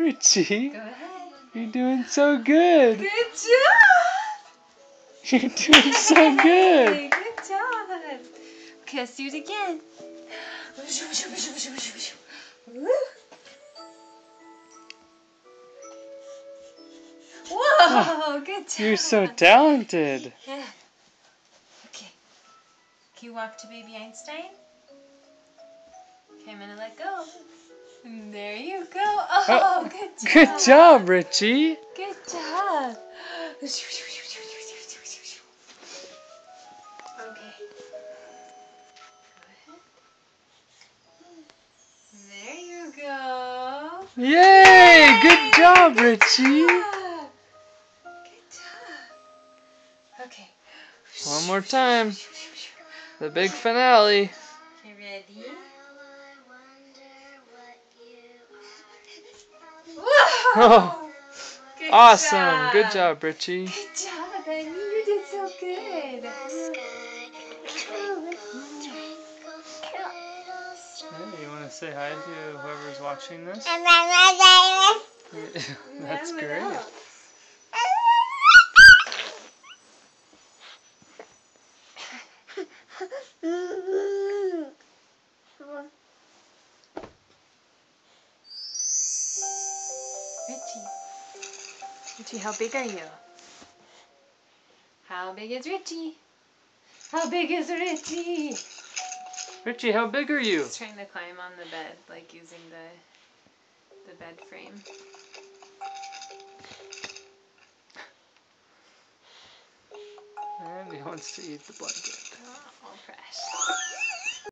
Richie, Go ahead. you're doing so good. Good job. You're doing so good. Hey, good job. Okay, let's do it again. Whoa, good job. You're so talented. Yeah. Okay. Can you walk to baby Einstein? Okay, I'm gonna let go. And there you go. Oh, good job. Good job, Richie. Good job. Okay. There you go. Yay! Good job, Richie. Good job. Okay. One more time. The big finale. Okay, ready? Oh, Good awesome. job. Good job, Richie. Good job, Benny. You did so good. Hey, you want to say hi to whoever's watching this? That's great. Richie, how big are you? How big is Richie? How big is Richie? Richie, how big are you? He's trying to climb on the bed, like using the bed frame. And he wants to eat the blanket. Oh, fresh.